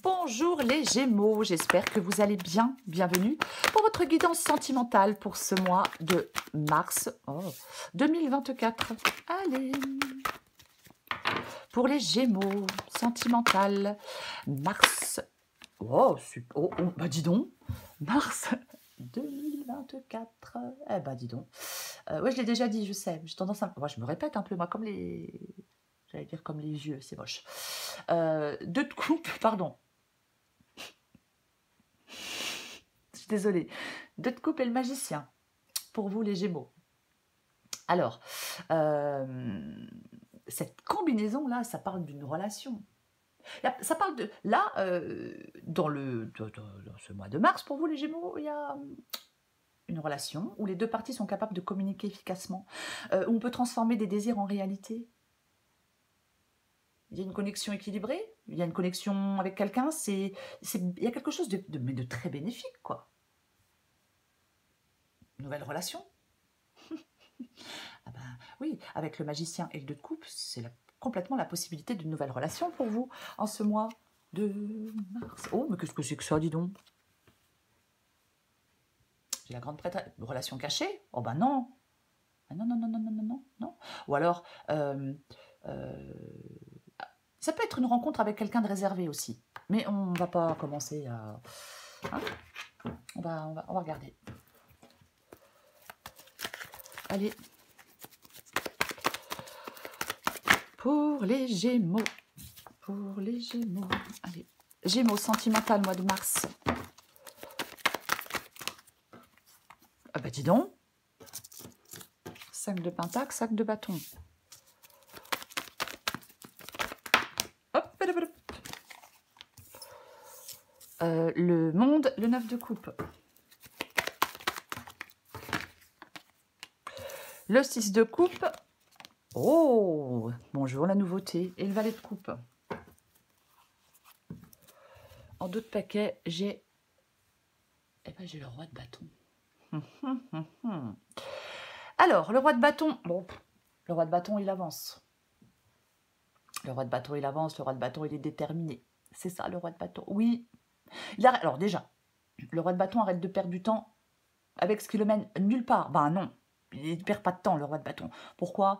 Bonjour les Gémeaux, j'espère que vous allez bien. Bienvenue pour votre guidance sentimentale pour ce mois de mars 2024. Allez, pour les Gémeaux, sentimental, mars. Bah dis donc, mars 2024. Eh bah dis donc. Ouais, je l'ai déjà dit, je sais. J'ai tendance à. Moi, je me répète un peu, moi, comme les. J'allais dire comme les vieux, c'est moche. Deux de coupe, pardon. Je suis désolée. Deux de coupe et le magicien. Pour vous, les Gémeaux. Alors, cette combinaison-là, ça parle d'une relation. Ça parle de... Là, dans ce mois de mars, pour vous, les Gémeaux, il y a une relation où les deux parties sont capables de communiquer efficacement. Où on peut transformer des désirs en réalité. Il y a une connexion équilibrée, il y a une connexion avec quelqu'un, il y a quelque chose de très bénéfique, quoi. Nouvelle relation. Ah ben, oui, avec le magicien et le deux de coupe, c'est complètement la possibilité d'une nouvelle relation pour vous en ce mois de mars. Oh, mais qu'est-ce que c'est que ça, dis donc? J'ai la grande prêtre. Relation cachée? Oh ben non. Ah non, non, non, non, non, non, non, non. Ou alors, ça peut être une rencontre avec quelqu'un de réservé aussi. Mais on ne va pas commencer à... Hein, on va regarder. Allez. Pour les Gémeaux. Pour les Gémeaux. Allez. Gémeaux, sentimental, mois de mars. Ah bah dis donc. 5 de pentacle, 5 de bâton. Hop, le monde, le 9 de coupe. Le 6 de coupe. Oh, bonjour la nouveauté. Et le valet de coupe. En dos de paquet, j'ai le roi de bâton. Alors, le roi de bâton, bon, le roi de bâton, il avance. Le roi de bâton, il avance. Le roi de bâton, il est déterminé. C'est ça, le roi de bâton. Oui. Alors déjà, le roi de bâton arrête de perdre du temps avec ce qui le mène nulle part. Ben non, il ne perd pas de temps, le roi de bâton. Pourquoi?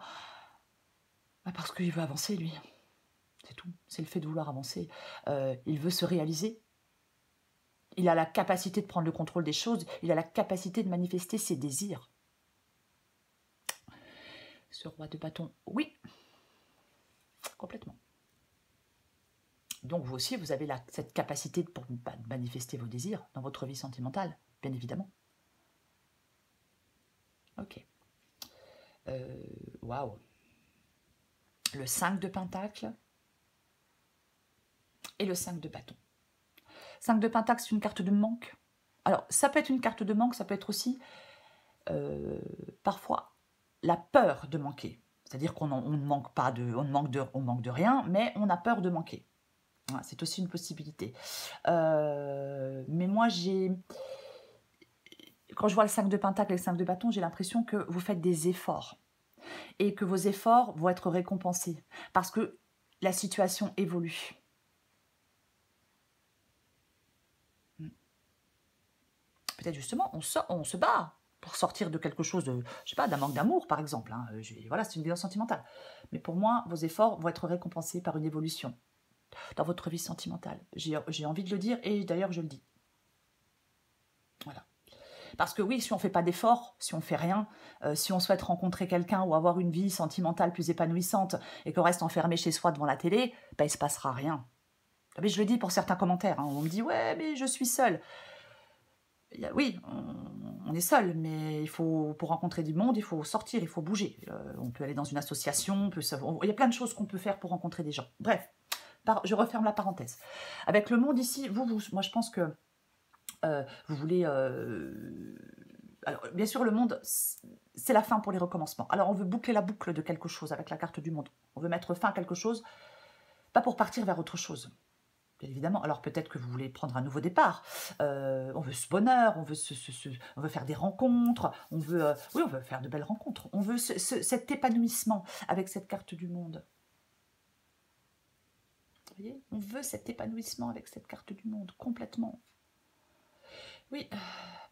Parce qu'il veut avancer, lui. C'est tout. C'est le fait de vouloir avancer. Il veut se réaliser. Il a la capacité de prendre le contrôle des choses. Il a la capacité de manifester ses désirs. Ce roi de bâton, oui. Complètement. Donc vous aussi, vous avez cette capacité de manifester vos désirs dans votre vie sentimentale, bien évidemment. Ok. Waouh. Le 5 de pentacle et le 5 de bâton. 5 de pentacle, c'est une carte de manque. Alors, ça peut être une carte de manque, ça peut être aussi parfois la peur de manquer. C'est-à-dire qu'on ne manque pas on manque de rien, mais on a peur de manquer. Voilà, c'est aussi une possibilité. Mais moi, quand je vois le 5 de pentacle et le 5 de bâton, j'ai l'impression que vous faites des efforts. Et que vos efforts vont être récompensés. Parce que la situation évolue. Peut-être justement, on se bat pour sortir de quelque chose de, je sais pas, d'un manque d'amour, par exemple. Hein. Voilà, c'est une guidance sentimentale. Mais pour moi, vos efforts vont être récompensés par une évolution dans votre vie sentimentale. J'ai envie de le dire et d'ailleurs, je le dis. Voilà. Parce que oui, si on ne fait pas d'efforts, si on ne fait rien, si on souhaite rencontrer quelqu'un ou avoir une vie sentimentale plus épanouissante et qu'on reste enfermé chez soi devant la télé, ben, il ne se passera rien. Mais je le dis pour certains commentaires. Hein, on me dit « Ouais, mais je suis seule ». Oui, on est seul, mais pour rencontrer du monde, il faut sortir, il faut bouger. On peut aller dans une association, il y a plein de choses qu'on peut faire pour rencontrer des gens. Bref, je referme la parenthèse. Avec le monde ici, moi je pense que vous voulez... Alors, bien sûr, le monde, c'est la fin pour les recommencements. Alors, on veut boucler la boucle de quelque chose avec la carte du monde. On veut mettre fin à quelque chose, pas pour partir vers autre chose. Bien évidemment, alors peut-être que vous voulez prendre un nouveau départ. On veut ce bonheur, on veut faire des rencontres, on veut faire de belles rencontres. On veut cet épanouissement avec cette carte du monde. Vous voyez, on veut cet épanouissement avec cette carte du monde, complètement. Oui,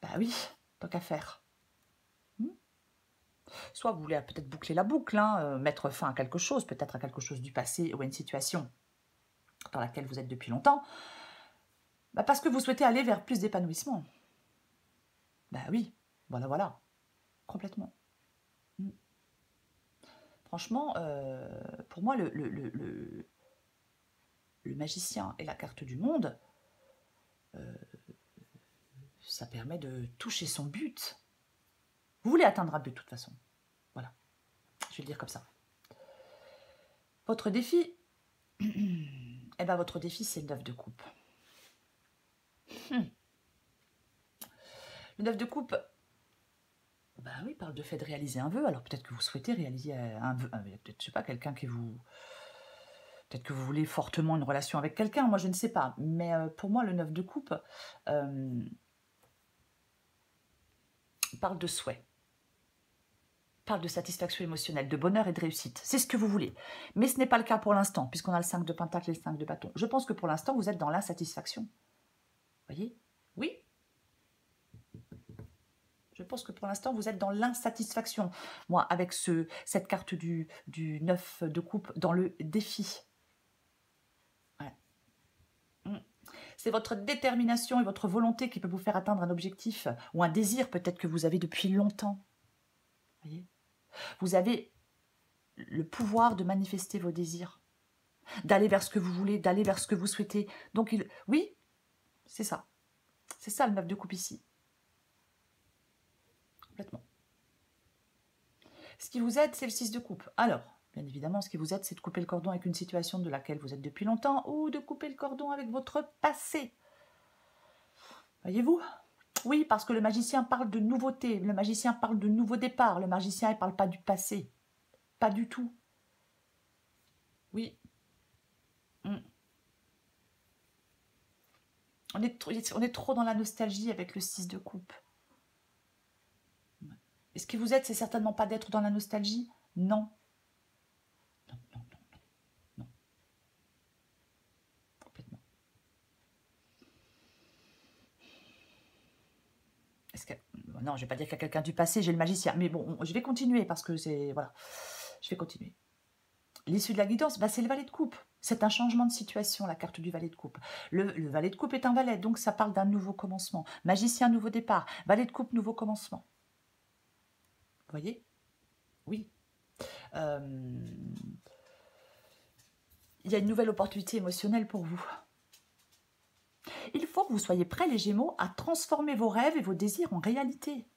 bah oui, tant qu'à faire. Soit vous voulez peut-être boucler la boucle, hein, mettre fin à quelque chose, peut-être à quelque chose du passé ou à une situation dans laquelle vous êtes depuis longtemps, bah parce que vous souhaitez aller vers plus d'épanouissement. Bah oui, voilà, voilà, complètement. Franchement, pour moi, le magicien et la carte du monde, ça permet de toucher son but. Vous voulez atteindre un but de toute façon. Voilà, je vais le dire comme ça. Votre défi, eh ben votre défi, c'est le 9 de coupe. Le 9 de coupe, bah oui, parle de fait de réaliser un vœu. Alors peut-être que vous souhaitez réaliser un vœu, peut-être, je sais pas, quelqu'un qui vous... Peut-être que vous voulez fortement une relation avec quelqu'un, moi je ne sais pas. Mais pour moi, le 9 de coupe parle de souhait, parle de satisfaction émotionnelle, de bonheur et de réussite. C'est ce que vous voulez. Mais ce n'est pas le cas pour l'instant, puisqu'on a le 5 de pentacle et le 5 de bâton. Je pense que pour l'instant, vous êtes dans l'insatisfaction. Vous voyez? Oui. Je pense que pour l'instant, vous êtes dans l'insatisfaction. Moi, avec cette carte du 9 de coupe dans le défi. C'est votre détermination et votre volonté qui peut vous faire atteindre un objectif ou un désir peut-être que vous avez depuis longtemps. Voyez, vous avez le pouvoir de manifester vos désirs, d'aller vers ce que vous voulez, d'aller vers ce que vous souhaitez. Donc, oui, c'est ça. C'est ça le 9 de coupe ici. Complètement. Ce qui vous aide, c'est le 6 de coupe. Alors, bien évidemment, ce qui vous aide, c'est de couper le cordon avec une situation de laquelle vous êtes depuis longtemps ou de couper le cordon avec votre passé. Voyez-vous? Oui, parce que le magicien parle de nouveauté, le magicien parle de nouveau départ, le magicien ne parle pas du passé. Pas du tout. Oui. On est trop dans la nostalgie avec le 6 de coupe. Et ce qui vous aide, c'est certainement pas d'être dans la nostalgie. Non. Non, non, non, non, non. Complètement. Est-ce que... Non, je vais pas dire qu'il y a quelqu'un du passé, j'ai le magicien. Mais bon, je vais continuer parce que c'est... Voilà. Je vais continuer. L'issue de la guidance, bah, c'est le valet de coupe. C'est un changement de situation, la carte du valet de coupe. Le valet de coupe est un valet, donc ça parle d'un nouveau commencement. Magicien, nouveau départ. Valet de coupe, nouveau commencement. Vous voyez? Oui. Il y a une nouvelle opportunité émotionnelle pour vous. Il faut que vous soyez prêts, les Gémeaux, à transformer vos rêves et vos désirs en réalité.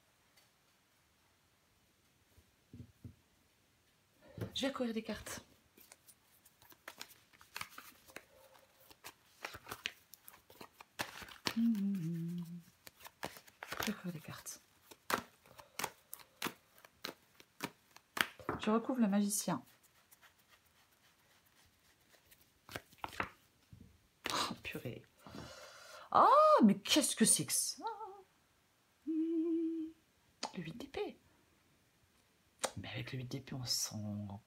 Je vais courir des cartes. Je vais courir des cartes. Je recouvre le magicien. Oh, purée. Ah, mais qu'est-ce que c'est que ça? Le 8 d'épée. Mais avec le 8 d'épée, on se sent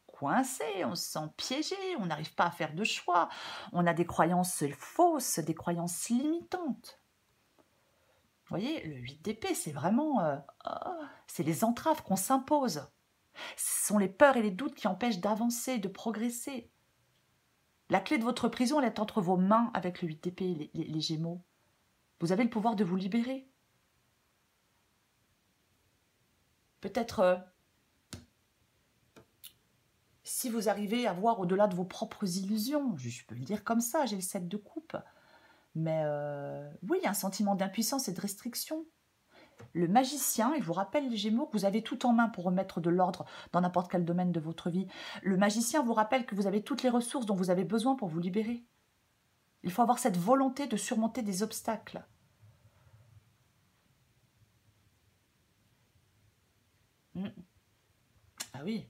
coincé, on se sent piégé, on n'arrive pas à faire de choix. On a des croyances fausses, des croyances limitantes. Vous voyez, le 8 d'épée, c'est vraiment... c'est les entraves qu'on s'impose. Ce sont les peurs et les doutes qui empêchent d'avancer, de progresser. La clé de votre prison, elle est entre vos mains avec le 8 d'épée, les Gémeaux. Vous avez le pouvoir de vous libérer. Peut-être... si vous arrivez à voir au-delà de vos propres illusions, je peux le dire comme ça, j'ai le 7 de coupe. Mais oui, il y a un sentiment d'impuissance et de restriction. Le magicien, il vous rappelle, les Gémeaux, que vous avez tout en main pour remettre de l'ordre dans n'importe quel domaine de votre vie. Le magicien vous rappelle que vous avez toutes les ressources dont vous avez besoin pour vous libérer. Il faut avoir cette volonté de surmonter des obstacles. Ah oui.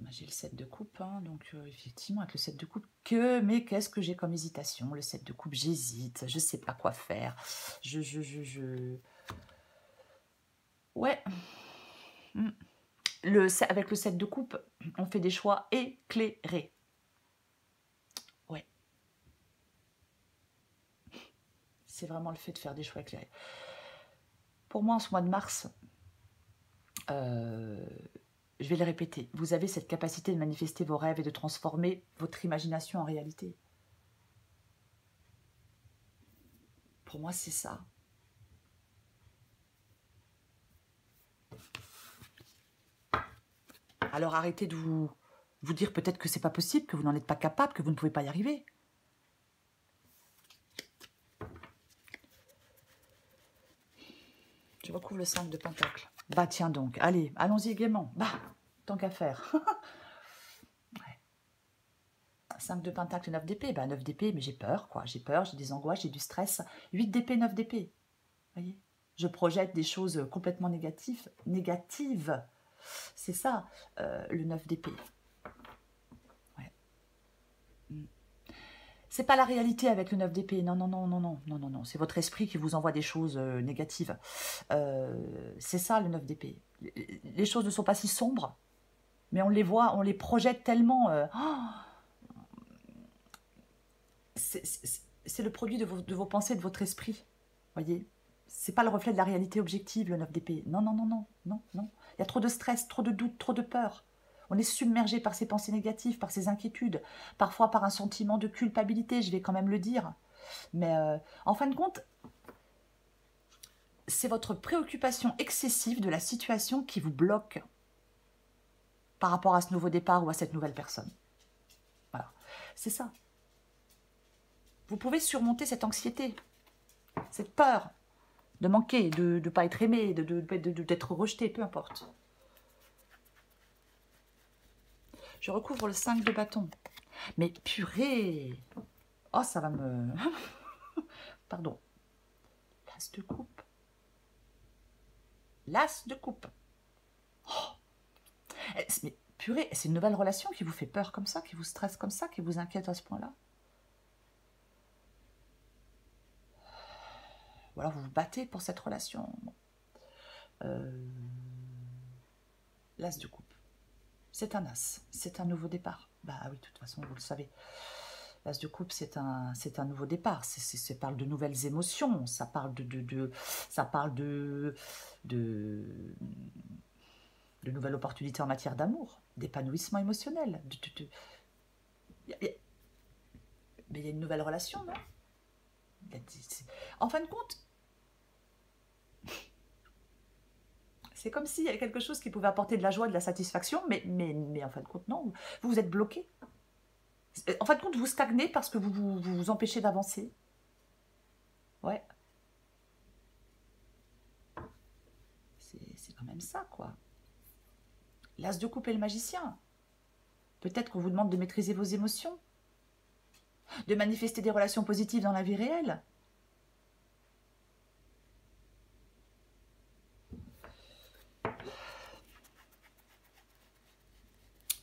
J'ai le 7 de coupe, hein, donc effectivement, avec le 7 de coupe, mais qu'est-ce que j'ai comme hésitation? Le 7 de coupe, j'hésite, je ne sais pas quoi faire. Ouais. Avec le 7 de coupe, on fait des choix éclairés. c'est vraiment le fait de faire des choix éclairés. Pour moi, en ce mois de mars, je vais le répéter, vous avez cette capacité de manifester vos rêves et de transformer votre imagination en réalité. Pour moi, c'est ça. Alors arrêtez de vous dire peut-être que c'est pas possible, que vous n'en êtes pas capable, que vous ne pouvez pas y arriver. Je recouvre le 5 de Pentacle. Bah tiens donc, allez, allons-y gaiement. Bah, tant qu'à faire. Ouais. 5 de Pentacle, 9 d'épée. Bah 9 d'épée, mais j'ai peur, quoi. J'ai peur, j'ai des angoisses, j'ai du stress. 8 d'épée, 9 d'épée. Voyez, je projette des choses complètement négatives. C'est ça, le 9 d'épée. Ouais. C'est pas la réalité avec le 9 d'épée. Non, non, non, non, non, non, non, non. C'est votre esprit qui vous envoie des choses négatives. C'est ça le 9 d'épée. Les choses ne sont pas si sombres, mais on les voit, on les projette tellement. C'est le produit de vos pensées, de votre esprit. Voyez, c'est pas le reflet de la réalité objective, le 9 d'épée. Non, non, non, non, non, non. Il y a trop de stress, trop de doutes, trop de peur. On est submergé par ces pensées négatives, par ces inquiétudes, parfois par un sentiment de culpabilité, je vais quand même le dire. Mais en fin de compte, c'est votre préoccupation excessive de la situation qui vous bloque par rapport à ce nouveau départ ou à cette nouvelle personne. Voilà, c'est ça. Vous pouvez surmonter cette anxiété, cette peur de manquer, de ne pas être aimé, d'être rejeté, peu importe. Je recouvre le 5 de bâton. Mais purée! Oh, ça va me... Pardon. L'as de coupe. L'as de coupe. Oh. Mais purée, c'est une nouvelle relation qui vous fait peur comme ça, qui vous stresse comme ça, qui vous inquiète à ce point-là. Ou alors vous vous battez pour cette relation. L'as de coupe. C'est un as, c'est un nouveau départ. Bah oui, de toute façon, vous le savez. L'as de coupe, c'est un nouveau départ. Ça parle de nouvelles émotions, ça parle de nouvelles opportunités en matière d'amour, d'épanouissement émotionnel. Mais il y a une nouvelle relation, non? En fin de compte, c'est comme s'il y avait quelque chose qui pouvait apporter de la joie, de la satisfaction, mais en fin de compte, non. Vous êtes bloqué. En fin de compte, vous stagnez parce que vous empêchez d'avancer. Ouais. C'est quand même ça, quoi. L'as de coupe et le magicien. Peut-être qu'on vous demande de maîtriser vos émotions, de manifester des relations positives dans la vie réelle.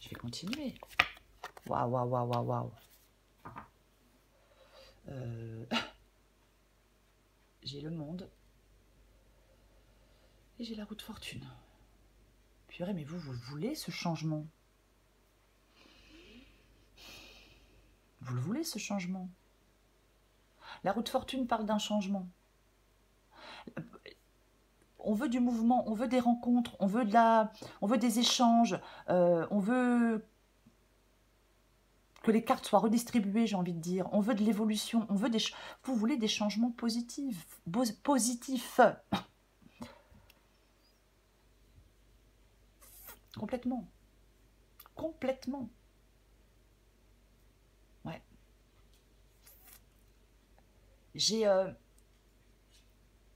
Je vais continuer. Waouh, waouh, waouh, waouh, waouh. J'ai le monde. Et j'ai la roue de fortune. Purée, mais vous voulez ce changement? Vous le voulez, ce changement? La roue de fortune parle d'un changement. On veut du mouvement, on veut des rencontres, on veut des échanges, on veut que les cartes soient redistribuées, j'ai envie de dire. On veut de l'évolution, vous voulez des changements positifs. Complètement. Complètement. Ouais.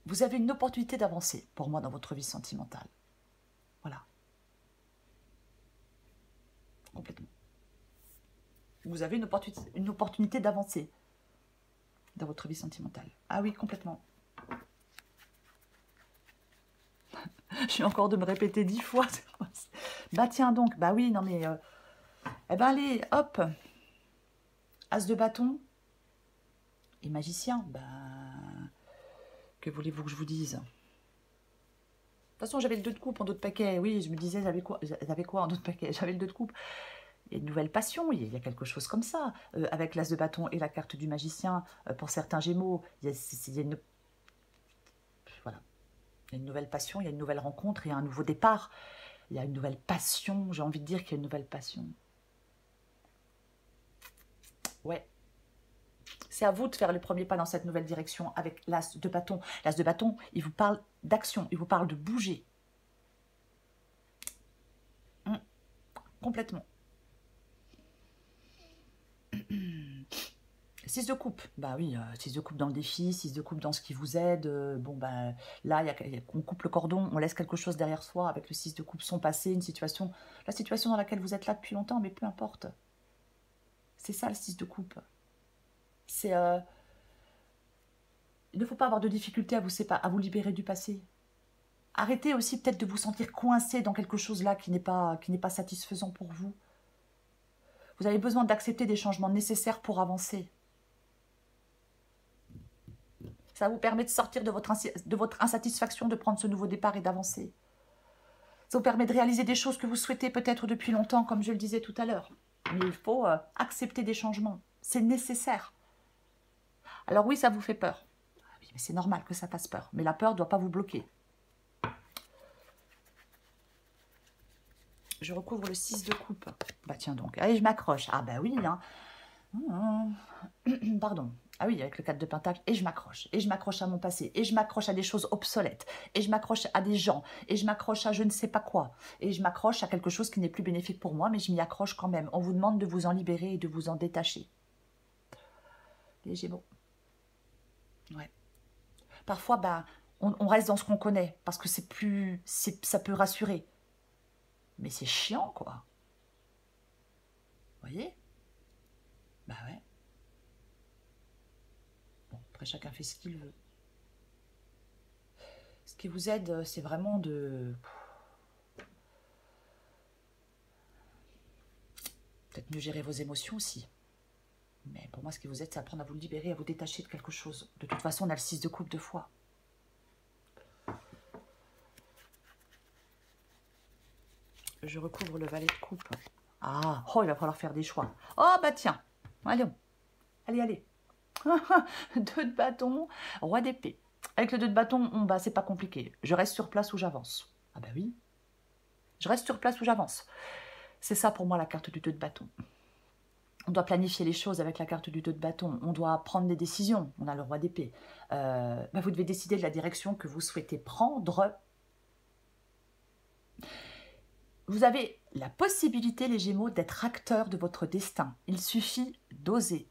Vous avez une opportunité d'avancer, pour moi, dans votre vie sentimentale. Voilà. Complètement. Vous avez une opportunité d'avancer dans votre vie sentimentale. Ah oui, complètement. Je suis encore de me répéter 10 fois. Bah tiens donc, bah oui, non mais... eh ben allez, hop. As de bâton et magicien. Bah... Que voulez-vous que je vous dise? De toute façon, j'avais le 2 de coupe en dos de paquet. Oui, je me disais, j'avais quoi en dos de paquet? J'avais le 2 de coupe. Il y a une nouvelle passion, il y a quelque chose comme ça. Avec l'as de bâton et la carte du magicien, pour certains Gémeaux, il y a une, voilà, il y a une nouvelle passion, il y a une nouvelle rencontre, il y a un nouveau départ. Il y a une nouvelle passion, j'ai envie de dire qu'il y a une nouvelle passion. Ouais. C'est à vous de faire le premier pas dans cette nouvelle direction avec l'as de bâton. L'as de bâton, il vous parle d'action, il vous parle de bouger. Complètement. 6 de coupe, bah oui, 6 de coupe dans le défi, 6 de coupe dans ce qui vous aide. Bon, bah là, on coupe le cordon, on laisse quelque chose derrière soi avec le 6 de coupe, son passé, une situation, la situation dans laquelle vous êtes là depuis longtemps, mais peu importe. C'est ça le 6 de coupe. C'est. Il ne faut pas avoir de difficulté à vous libérer du passé. Arrêtez aussi peut-être de vous sentir coincé dans quelque chose là qui n'est pas satisfaisant pour vous. Vous avez besoin d'accepter des changements nécessaires pour avancer. Ça vous permet de sortir de votre insatisfaction, de prendre ce nouveau départ et d'avancer. Ça vous permet de réaliser des choses que vous souhaitez peut-être depuis longtemps, comme je le disais tout à l'heure. Mais il faut accepter des changements. C'est nécessaire. Alors oui, ça vous fait peur. Oui, mais c'est normal que ça fasse peur. Mais la peur ne doit pas vous bloquer. Je recouvre le 6 de coupe. Bah tiens donc. Allez, je m'accroche. Ah bah oui, hein. Pardon. Ah oui, avec le 4 de Pentacle. Et je m'accroche. Et je m'accroche à mon passé. Et je m'accroche à des choses obsolètes. Et je m'accroche à des gens. Et je m'accroche à je ne sais pas quoi. Et je m'accroche à quelque chose qui n'est plus bénéfique pour moi, mais je m'y accroche quand même. On vous demande de vous en libérer et de vous en détacher. Les Gémeaux. Ouais. Parfois, ben, on reste dans ce qu'on connaît. Parce que c'est plus... ça peut rassurer. Mais c'est chiant, quoi. Vous voyez? Bah ouais. Bon, après, chacun fait ce qu'il veut. Ce qui vous aide, c'est vraiment de... Peut-être mieux gérer vos émotions aussi. Mais pour moi, ce qui vous aide, c'est apprendre à vous libérer, à vous détacher de quelque chose. De toute façon, on a le 6 de coupe 2 fois. Je recouvre le valet de coupe. Ah, oh, il va falloir faire des choix. Oh, bah tiens. Allons. Allez, allez. 2 de bâton, roi d'épée. Avec le 2 de bâton, bah, c'est pas compliqué. Je reste sur place ou j'avance. Ah bah oui. Je reste sur place ou j'avance. C'est ça pour moi la carte du 2 de bâton. On doit planifier les choses avec la carte du 2 de bâton. On doit prendre des décisions. On a le roi d'épée. Bah, vous devez décider de la direction que vous souhaitez prendre. Vous avez la possibilité, les Gémeaux, d'être acteur de votre destin. Il suffit d'oser.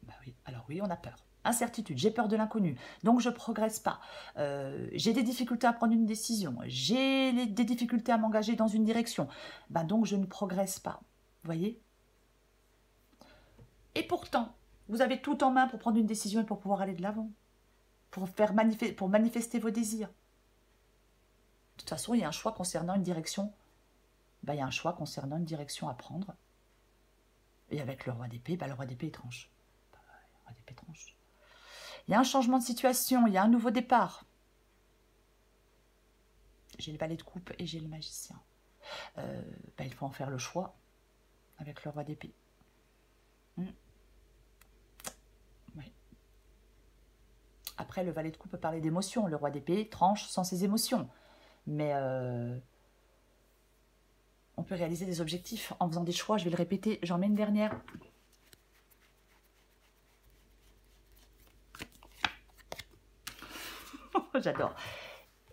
Bah oui, alors oui, on a peur. Incertitude, j'ai peur de l'inconnu, donc je ne progresse pas. J'ai des difficultés à prendre une décision, j'ai des difficultés à m'engager dans une direction, bah donc je ne progresse pas. Vous voyez? Et pourtant, vous avez tout en main pour prendre une décision et pour pouvoir aller de l'avant, pour manifester vos désirs. De toute façon, il y a un choix concernant une direction. Bah, il y a un choix concernant une direction à prendre. Et avec le roi d'épée, bah, le roi d'épée tranche. Bah, le roi d'épée tranche. Il y a un changement de situation, il y a un nouveau départ. J'ai le valet de coupe et j'ai le magicien. Bah, il faut en faire le choix avec le roi d'épée. Oui. Après, le valet de coupe peut parler d'émotions. Le roi d'épée tranche sans ses émotions. Mais on peut réaliser des objectifs en faisant des choix. Je vais le répéter, j'en mets une dernière. J'adore.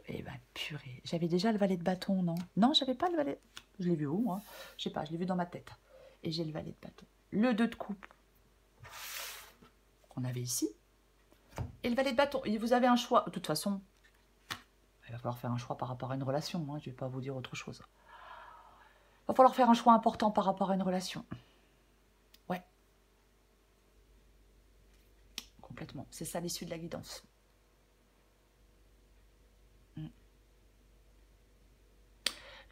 Eh ben, purée. J'avais déjà le valet de bâton, non? Non, j'avais pas le valet. Je l'ai vu où, moi? Je sais pas, je l'ai vu dans ma tête. Et j'ai le valet de bâton. Le 2 de coupe qu'on avait ici. Et le valet de bâton. Et vous avez un choix. De toute façon, il va falloir faire un choix par rapport à une relation. Hein. Je ne vais pas vous dire autre chose. Il va falloir faire un choix important par rapport à une relation. Ouais. Complètement. C'est ça l'issue de la guidance.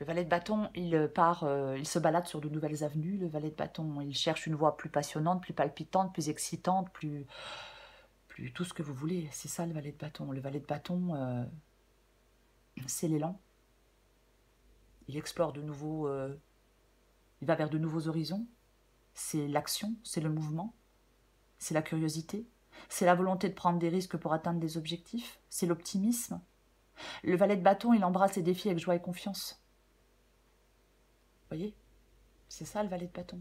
Le valet de bâton, il se balade sur de nouvelles avenues. Le valet de bâton, il cherche une voie plus passionnante, plus palpitante, plus excitante, plus tout ce que vous voulez. C'est ça le valet de bâton. Le valet de bâton, c'est l'élan. il explore de nouveaux... il va vers de nouveaux horizons. C'est l'action, c'est le mouvement, c'est la curiosité, c'est la volonté de prendre des risques pour atteindre des objectifs, c'est l'optimisme. Le valet de bâton, il embrasse les défis avec joie et confiance. Vous voyez? C'est ça le valet de bâton.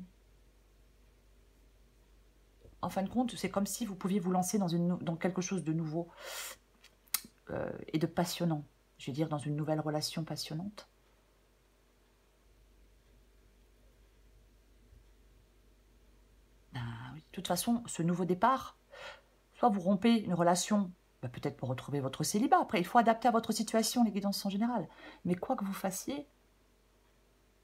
En fin de compte, c'est comme si vous pouviez vous lancer dans quelque chose de nouveau et de passionnant. Je veux dire, dans une nouvelle relation passionnante. Ben, oui. De toute façon, ce nouveau départ, soit vous rompez une relation, ben, peut-être pour retrouver votre célibat. Après, il faut adapter à votre situation, les guidances sont générales. Mais quoi que vous fassiez,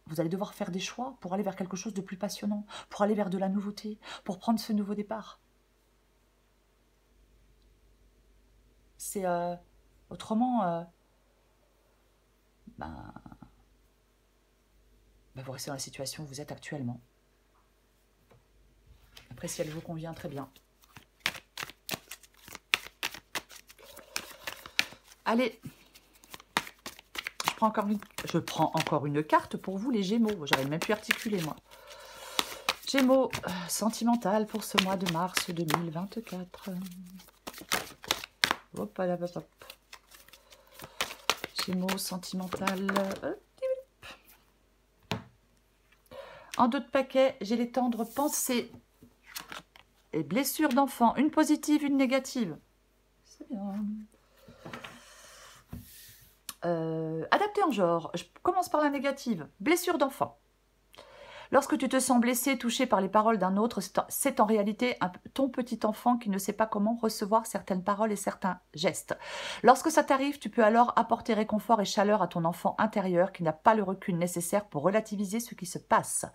vous allez devoir faire des choix pour aller vers quelque chose de plus passionnant, pour aller vers de la nouveauté, pour prendre ce nouveau départ. C'est autrement, ben, vous restez dans la situation où vous êtes actuellement. Après, si elle vous convient, très bien. Allez, je prends encore une carte pour vous, les Gémeaux. J'arrive même plus à articuler, moi. Gémeaux, sentimental pour ce mois de mars 2024. Hop, là, hop, hop. Gémeaux, sentimental. En dos de paquet, j'ai les tendres pensées et blessures d'enfant. Une positive, une négative. C'est bien. Adapté en genre. Je commence par la négative. Blessure d'enfant. Lorsque tu te sens blessé, touché par les paroles d'un autre, c'est en réalité ton petit enfant qui ne sait pas comment recevoir certaines paroles et certains gestes. Lorsque ça t'arrive, tu peux alors apporter réconfort et chaleur à ton enfant intérieur qui n'a pas le recul nécessaire pour relativiser ce qui se passe.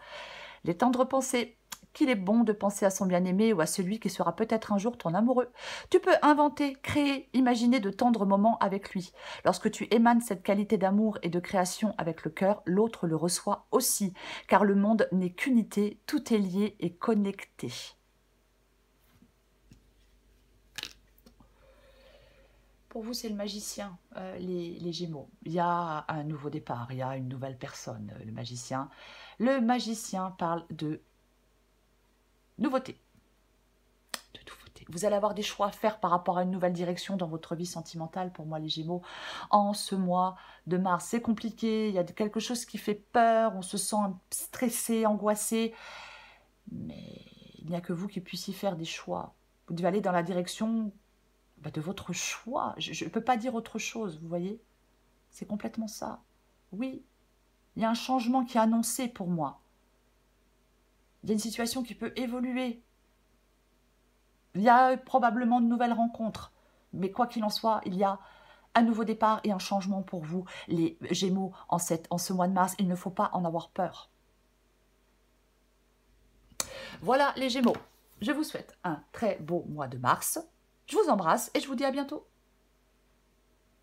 Les tendres pensées. Qu'il est bon de penser à son bien-aimé ou à celui qui sera peut-être un jour ton amoureux. Tu peux inventer, créer, imaginer de tendres moments avec lui. Lorsque tu émanes cette qualité d'amour et de création avec le cœur, l'autre le reçoit aussi, car le monde n'est qu'unité, tout est lié et connecté. Pour vous, c'est le magicien, les Gémeaux. Il y a un nouveau départ, il y a une nouvelle personne, le magicien. Le magicien parle de nouveauté. Vous allez avoir des choix à faire par rapport à une nouvelle direction dans votre vie sentimentale. Pour moi, les Gémeaux, en ce mois de mars, c'est compliqué. Il y a quelque chose qui fait peur. On se sent stressé, angoissé. Mais il n'y a que vous qui puissiez faire des choix. Vous devez aller dans la direction de votre choix. Je ne peux pas dire autre chose, vous voyez? C'est complètement ça. Oui, il y a un changement qui est annoncé pour moi. Il y a une situation qui peut évoluer. Il y a probablement de nouvelles rencontres. Mais quoi qu'il en soit, il y a un nouveau départ et un changement pour vous, les Gémeaux, en ce mois de mars. Il ne faut pas en avoir peur. Voilà les Gémeaux. Je vous souhaite un très beau mois de mars. Je vous embrasse et je vous dis à bientôt.